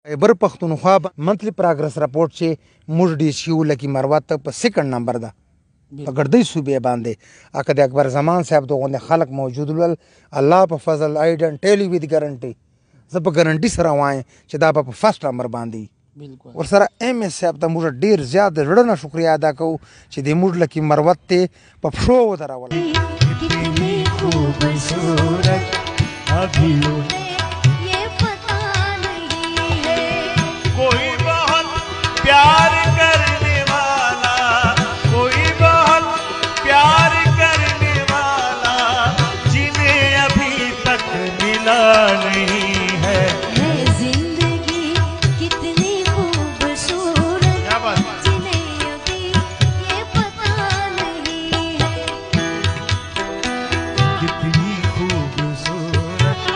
خیبر پښتونخوا منثلی پروګرس رپورټ چې موږ ډي سي او لکه مروت په سیکنډ نمبر ده په ګردۍ صوبې باندې اکه د اکبر زمان صاحب دغه خلک موجود ول الله په فضل ایډن ټیلی وید ګارانټي زه په ګارانټي سره وایم چې دا په فرست نمبر باندې ورسره ام اس صاحب ته موږ ډیر زیات زړه شکریا ادا کوو چې د موږ لکه مروت ته په پښو ودرول प्यार करने वाला कोई बहुत प्यार करने वाला जिन्हें अभी तक मिला नहीं है जिंदगी कितनी खूबसूरत जिन्हें अभी ये पता नहीं है कितनी खूबसूरत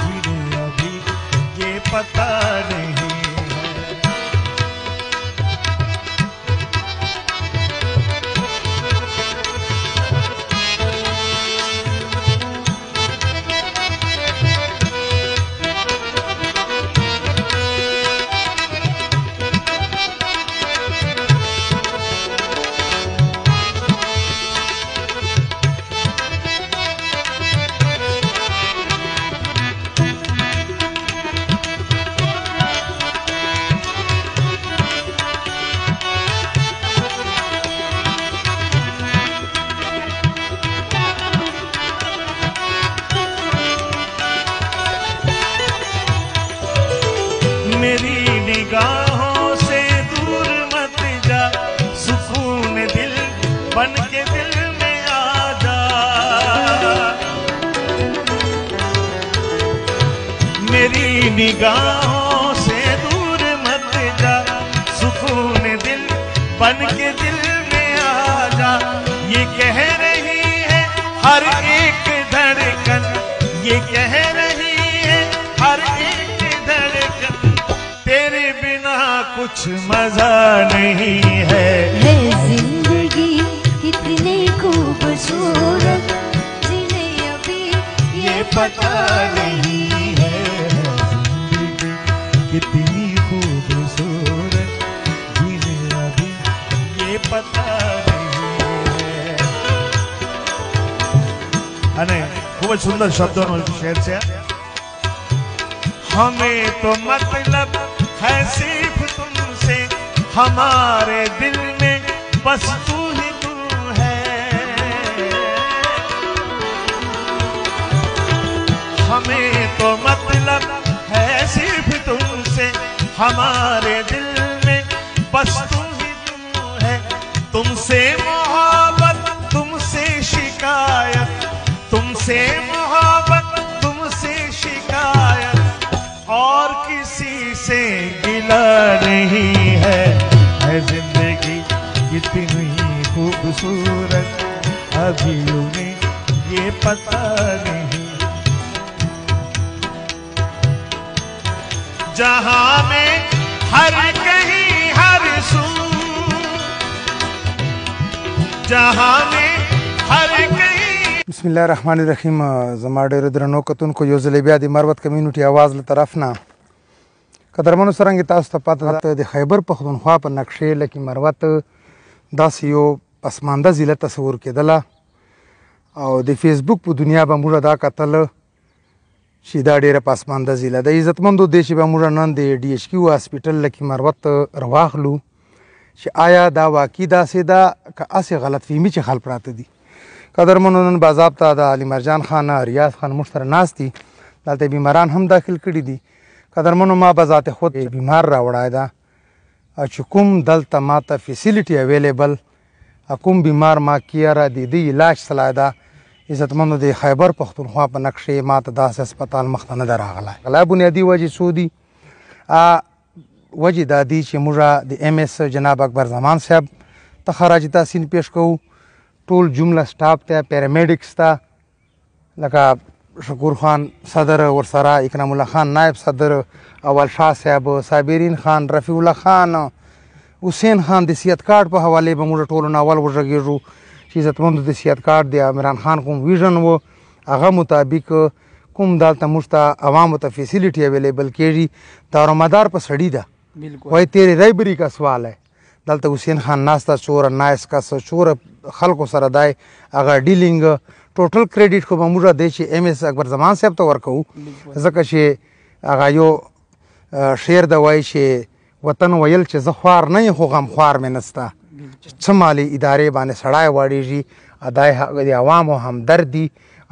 जिन्हें अभी ये पता नहीं मेरी निगाहों से दूर मत जा सुकून दिल बन के दिल में आ जा मेरी निगाहों से दूर मत जा सुकून दिल बन के दिल में आ जा ये कह रही है हर एक धड़कन ये कह रही है हर एक धड़कन तेरे बिना कुछ मजा नहीं है जिंदगी कितनी खूबसूरत जिन्हें अभी ये पता नहीं है जिंदगी कितनी खूबसूरत जिन्हें अभी ये पता नहीं है अने खूब सुंदर शब्दों शेर से हमें तो मतलब है सिर्फ तुमसे हमारे दिल में बस तू ही तू है हमें तो मतलब है सिर्फ तुमसे हमारे दिल में बस तू ही तू है तुमसे मोहब्बत तुमसे शिकायत तुमसे मोहब्बत तुमसे शिकायत और किसी से गिला नहीं है जिंदगी कितनी खूबसूरत अभी उन्हें ये पता नहीं जहां में हर कहीं हर सू जहां में हर कहीं بسم الله الرحمن الرحیم زما ډېر درنو کتونکو یو ځل بیا د مروت کمیونټي اواز له طرف نه قدرمنو څرنګه تاسو ته پته ده د خیبر پښتونخوا په نقشې لکه مروت داسې یو پسمانده ضلع تصور کېدله او د فیسبوک په دنیا به موږ دا کتل چې دا ډېره پسمانده ضلع ده عزتمندو دی چې به موږ نن د ډي ایچ کیو هاسپیټل لکه مروت رواخلو چې آیا دا واقعي داسې ده که هسې غلط فهمي چې خل پراته دي قدرمنو نن باضابطه د علي مرجان خان ریاض خان موږ سره ناست دي دلته بیماران هم داخل کړي دي قدرمنو ما به ذات خود بیمار راوړی ده چې کوم دلته ماته فیسیلیټي اویلیبل کوم بیمار ما کیره د دې علاج صلاح ده عزتمندو د خیبر پښتونخوا په نقشې ماته داسې هسپتال مخته نه ده راغلی غلا بنیادي وجې څو دي وجې دا دي چې موږ د ام اس جناب اکبر زمان صاحب ته خراج تحسین پیش کوو ټول جمله سټاف ته پیرامیډکس ته لکه شکور خان صدر ورسره اکرام الله خان نائب صدر اول شاه صاحب صابرین خان رفیع الله خان حسین خان د سیادت کارت په حواله به موږ ټول ناول ورغېږو چې عزتمند د سیادت کارت د عمران خان کوم ویژن و هغه مطابق کوم دلته موږ ته عوامو ته فیسیلیټي اویلیبل کېږي دارومدار په سړي ده وایي تیرې رایبري کا سوال ہے دلته حسین خان ناسته څوره نایس کس څوره خلکو سره دی هغه ډیلینګ ټوټل کریډیټ خو به موږ دی چې ایم ایس اکبر زمان صاحب ته ورکوو ځکه چې هغه یو شعر د وایي چې وطن ویل چې زه خوار نه یم خو غمخوار مې نسته چې څه مالي ادارې باندې سړی واړېږي دا د عوامو همدرد دي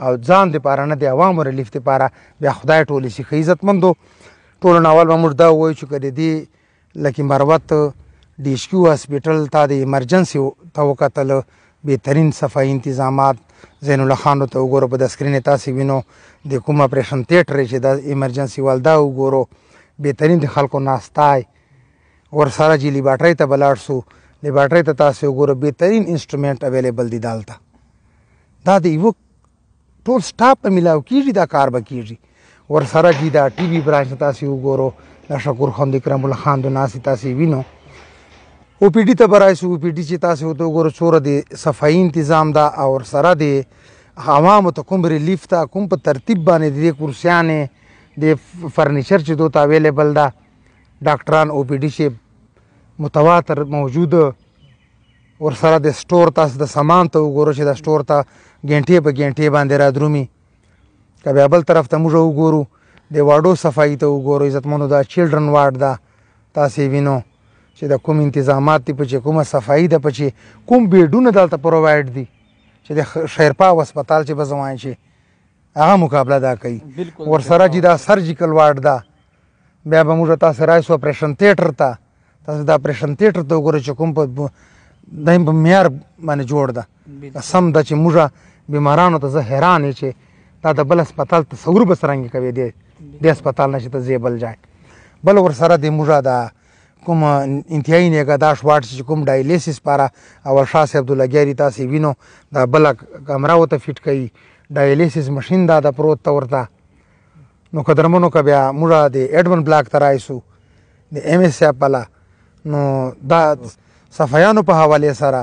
او ځان دپاره نه د عوامو ریلیف دپاره بیا خدای ټولې شي ښه عزتمندو ټولو نه اول به موږ دا ووایو چې که د دې لکه مروت ډي ایچ کیو هاسپیټل ته د ایمرجنسي ته وکتل بهترین صفایي انتظامات زین الله خان ته وګورو په د سکرین تاسې وینو د کوم اپریشن تیټر چې د ایمرجنسي والدا وګورو بهترین د خلکو ناستای ورسره چې لیبارټرۍ ته به لاړ سو لیبارټرۍ ته تاسې وګورو بهترین انسټرومنټ اویلیبل دي دلته دا د یوه ټول سټاف ته میلاو کېږي دا کار به کېږي ورسره چې دا ټي وي برانچ ته تاسې وګورو د شکور خان د کرم الله خان د ناسې تاسې وینو او پی ډي ته به راشو او پی ډي چې تاسې ورته وګورو څومره د صفایي انتظام ده او ورسره د عوامو ته کوم ریلیف ته کوم په ترتیب باندې د دې کرسیانې د فرنیچر چې دو ته اویلیبل ده ډاکټران او پی ډي چې متواتر موجود ورسره د سټور تاسو د سامان ته وګورو چې د سټور ته ګنټې په ګنټې باندې را درومي که بیا بل طرف ته موږ وګورو د واډو صفایي ته وګورو عزتمندو دا چلډرن واډ ده تاسې وینو چې د کوم انتظامات دي په چې کومه صفایي ده په چې کوم بیډونه دلته پرووایډ دي چې د شیرپا هسپتال چې به زه وایم چې هغه مقابله دا کوي ورسره چې دا سرجیکل واډ ده بیا به موږ تاسې راشو اپریشن تیټر ته تاسې د اپریشن تیټر ته وګورئ چې کوم په دا په معیار باندې جوړ ده سم ده چې موږ بیمارانو ته زه حیران یم چې دا د بل هسپتال تصور به څرنګه کوي دې هسپتال نه چې ته ځې بل ځای بل ورسره د موږ د کوم انتهایی نگهداشت واټ چې کوم ډایلیسیس پاره اول شاه صاحب عبدالله تاسې وینو دا بله کمره ورته فټ کوي ډایلیسیس مشین دا د پروت ته ورته نو قدرمنو که بیا موږ د ایډمن بلاک ته رایسو د ایم ایس صاحب پله نو دا صفایانو په حوالې سره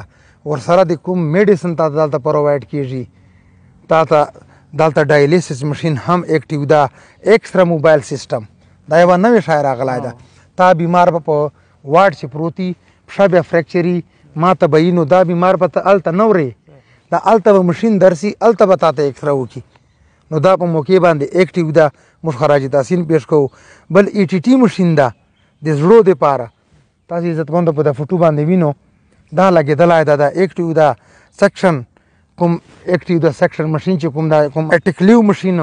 ورسره د کوم میډیسن تا دلته پرووایډ کېږي تا ته دلته ډایلیسیس مشین هم ایکټیو ده ایکسټرا موبایل سیسټم دا یوه نوې شی راغلی ده تا بیمار به په واډ چې پروتي پښه بیا فریکچري ما ته به نو دا بیمار به ته هلته نه ورې دا هلته به مشین درسي هلته به تا ته ایکسره وکړي نو دا په موقع باندې ایکټیو ده موږ خراج تحسین پیش کوو بل ای ټي ټي مشین ده د زړو دپاره تاسې عزتمندو په د فوټو باندې وینو دا لګېدلی ده دا ایکټیو ده سیکشن کوم ایکټیو ده سیکشن مشین چې کوم دا کوم اټیکلیو مشین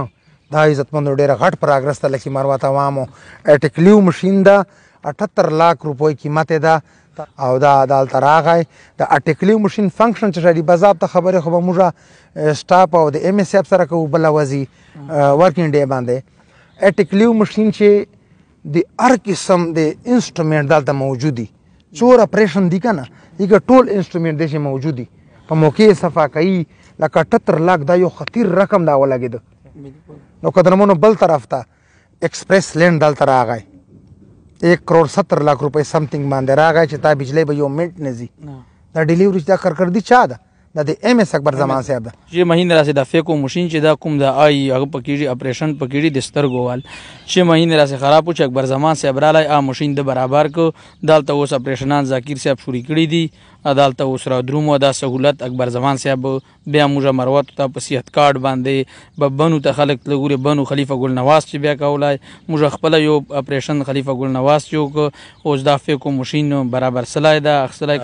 دا عزتمندو ډېره غټ پراګرس ته لکه مروت عوامو اټیکلیو مشین ده 78 लाख روپۍ قیمت ده او دا دلته راغی د اټیکلیو مشین فنکشن چې شدي باضابطه خبرې خو به موږ سټاپ او د ایم ایس صاحب سره کوو بله ورځي ورکینګ ډے باندې اټیکلیو مشین چې د هر قسم د انسټرومنټ دلته موجود دي څور اپریشن دي که نه هغه ټول انسټرومنټ دی چې موجود دي په موقع یې صفا کوي لکه 78 लाख دا یو خطیر رقم دا ولګېده نو قدرمنو بل طرف ته ایکسپریس لینډ دلته راغی 1.70 लाख روپۍ سمثینګ باندې راغی چې تا بجلی به یو منټ نه ځي دا ډیلیوري چې دا کارکردي چا ده دا د ایم ایس اکبر زمان صاحب ده چې مهینه راسي د فیکو ماشین چې دا کوم د آی هغه پکېږي اپریشن پکېږي د سترګو وال چې مهینه راسي خراب و چې اکبر زمان صاحب رالی آ ماشین د برابر کو دالته اوس اپریشنان ذاکر صاحب شروع کړي دي دالته اوس را درومو دا سهولت اکبر زمان صاحب بیا موږ مروت ته په صحت کارت باندې به بنو ته خلک لګوري بنو خلیفه ګل نواز چې بیا کولای موږ خپل یو اپریشن خلیفه ګل نواز چې اوس دا فیکو ماشین برابر سلای دا اخسلای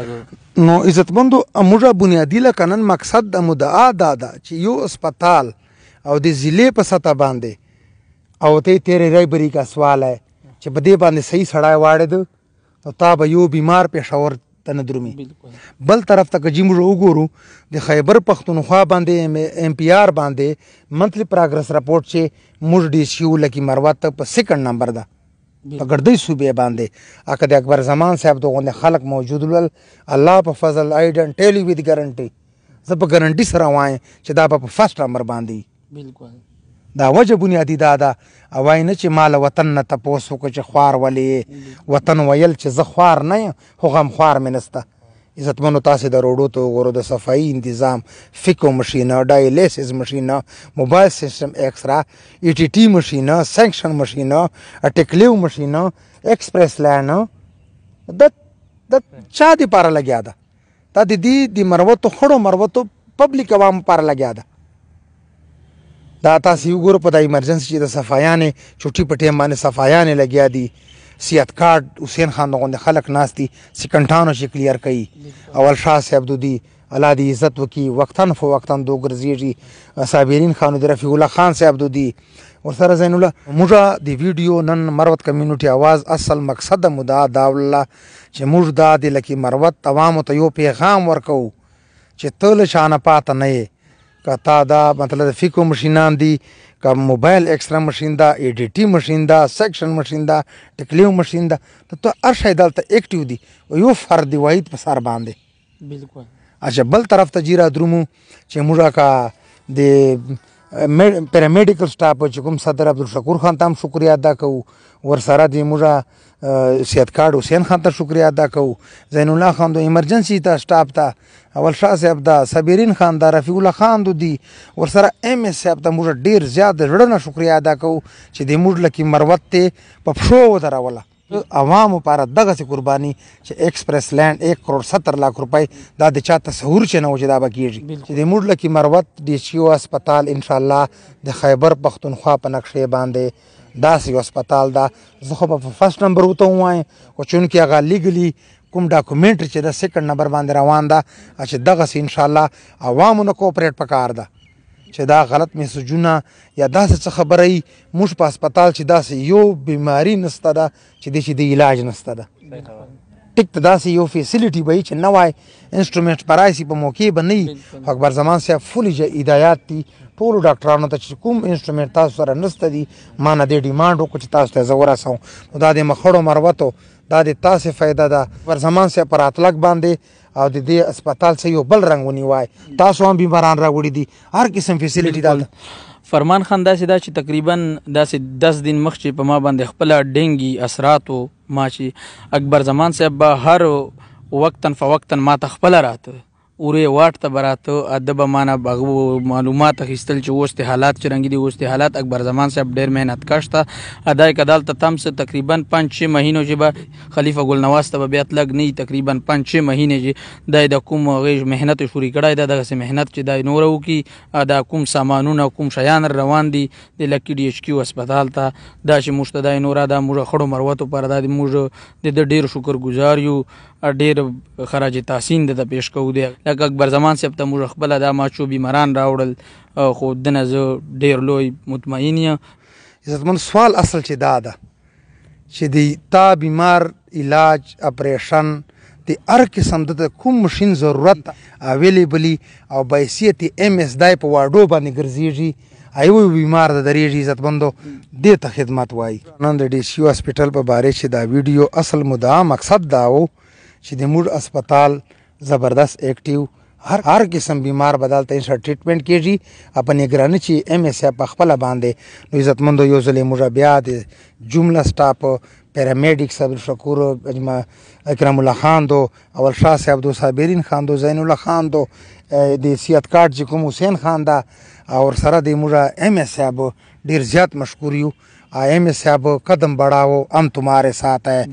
نو عزتمندو موږ بنیادی لکه نن مقصد د مدعا دا ده چې یو اسپتال او د ضلع په سطح باندې او ته تیرې رایبري کا سوال ہے چې په دې باندې صحیح سړی واړېده نو تا به یو بیمار پېښور ته نه درومي بل طرف ته که جی موږ وګورو د خیبر پښتونخوا باندې ایم پی آر باندې منتلی پراګرس رپورټ چې موږ ډي سی یو لکه مروت په سیکنډ نمبر ده په ګردۍ صوبې باندې اکه د اکبر زمان صاحب دغونې خلک موجود ول الله په فضل آی ډن ټیل یو وید ګارنټي زه په ګارنټي سره وایم چې دا به په فرسټ نمبر باندې بالکل دا وجه بنیادی دا ده او وای نه چې مال وطن نه تپوس وکړه چې خوار ولې وطن ویل چې زه خوار نه یم خو غم خوار مې نسته عزتمنو تاسې د روډو ته وګورو د صفایي انتظام فیکو مشینه ډایلیسس مشینه موبایل سیسټم ایکسرا ای ټي ټي مشینه سینکشن مشینه ټیکلیو مشینه ایکسپریس لینډ د چا دپاره لګیا ده دا د دې د مروتو خړو مروتو پبلیک عوامو لپاره لګیا ده دا تاسې وګورو په دا ایمرجنسي چې د صفایانې چوټي په ټیم باندې صفایانې لګیا دي سیات کارډ حسین خان غوندې خلک ناست دي سکنټانو چې کلیر کوي اول شاه صاحب دودي الله دې عزت وکړي وقتاً فوقتاً دو ګرځېږي صابرین خان د رفیع الله خان صاحب دودي ورسره زین الله موږ د ویډیو نن مروت کمیونټي آواز اصل مقصد مو دا والله چې موږ دا د لکي مروت عوامو ته یو پیغام ورکو چې ته له شانه پاته نه یې که تا دا مطلب فیکو مشینان دي که موبایل ایکسټرا مشین ده ای ډي ټي مشین ده سیکشن مشین ده ټکلیو مشین ده ته هر شی دلته ایکټیو دي یو فرد واحد په سر باندې بالکل اچھا بل طرف ته جیرا درومو چې موږ کا د پیرامیډیکل سټاف چې کوم صدر عبدالشکور خان ته هم شکریا ادا کوو ورسره د موږ سیاد کارډ حسین خان ته شکریا ادا کوو زین الله خان د ایمرجنسي ته سټاف ته اول شاه صاحب دا صابرین خان دا رفیع الله خان دي ورسره ایم ایس صاحب ته موږ ډیر زیات زړه نه شکریا ادا کوو چې د موږ لکه مروت ته په پښو ودروله عوامو لپاره دغسې قرباني چې ایکسپریس لینډ 1.70 کروڑ روپۍ دا د چا تصور چې نه و چې دا به کېږي چې د موږ لکه مروت ډي سی او هسپتال انشاءالله د خیبر پښتونخوا په نقشې باندې داسې یو هسپتال ده زه خو به په فرسټ نمبر ورته ووایم خو چونکې هغه لیګلي کوم ډاکومنټري چې د سیکنډ نمبر باندې روان ده چې دغسې انشاءالله عوامو نه کوپریټ پکار ده چې دا غلط میسجونه یا داسې څه خبره وي موږ په هسپتال چې داسې یو بیماري نسته ده چې د علاج نسته ده ټیک ته داسې یو فیسیلیټي به وي چې نه وای انسټرومنټ په راشي په موقع به نه وي خو اکبر زمان صاحب فولي هدایات دي ټولو ډاکټرانو ته چې کوم انسټرومنټ تاسو سره نسته دي ما نه دې ډیمانډ وکړو چې تاسو ته زه ورسوم نو دا د مخړو مروتو دا د تاسې فایده ده اکبر زمان صاحب پر راتلک باندې او د دې هسپتال څخه یو بل رنګ ونیوای تاسو هم بیماران راوړي دي هر قسم فیسیلیټي ده فرمان خان داسې دا چې تقریبا داسې 10 دن مخکې په ما باندې خپله ډینګي اثراتو ما چې اکبر زمان صاحب به هر وقتاً فوقتاً ما ته خپله راته اورې واټ ته به راته ده به ما نه معلومات اخیستل چې اوس د حالات څرنګه دي اوس د حالات اکبر زمان صاحب ډېر محنت کش ته ادا یې که دلته تم څه تقریبا 5-6 مهینو چې به خلیفه ګل نواز ته به بیا تلګ نه وي تقریبا 5-6 مهینې چې دا د کوم هغې محنت شروع کړی ده دغسې محنت چې دا نوره وکړي دا کوم سامانونه کوم شیان روان دي د لکي ډي ایچ کیو هسپتال ته دا چې موږ ته دا نوره دا موږ خړو مروتو پر دا موږ د ډېر شکرګزار یو ډېر خراج تحسین ده پیش کوو دی لکه اکبر زمان صاحب ته موږ خپله دا ماچو بیماران راوړل خو دنه زه ډېر لوی مطمئن یم عزتمن سوال اصل چې دا ده چې د تا بیمار علاج اپریشن د هر قسم د کوم مشین ضرورت اویلیبلی او بایسیت ایم ایس دای په واډو باندې ګرځېږي ایو بیمار د دریږي عزتمندو دې ته خدمت وایي نن د ډي سی هسپتال په باره چې دا ویډیو اصل مدعا مقصد دا و چې د موږ هسپتال زبردست ایکټیو هر قسم بیمار بدلته انشاء ټریټمنټ کیږي په نگرانی چې ایم ایس په خپل باندې نو عزتمندو یو ځلې موږ بیا د جمله سټاپ پیرامیډیک صبر شکور اکرام الله خان دو اول شاه صاحب دو صابرین خان دو زین الله خان دو د سیات کارت چې کوم حسین خان دا او سره د موږ ایم ایس صاحب ډیر زیات مشکور یو ایم ایس صاحب قدم بڑھاو ہم تمہارے ساتھ ہے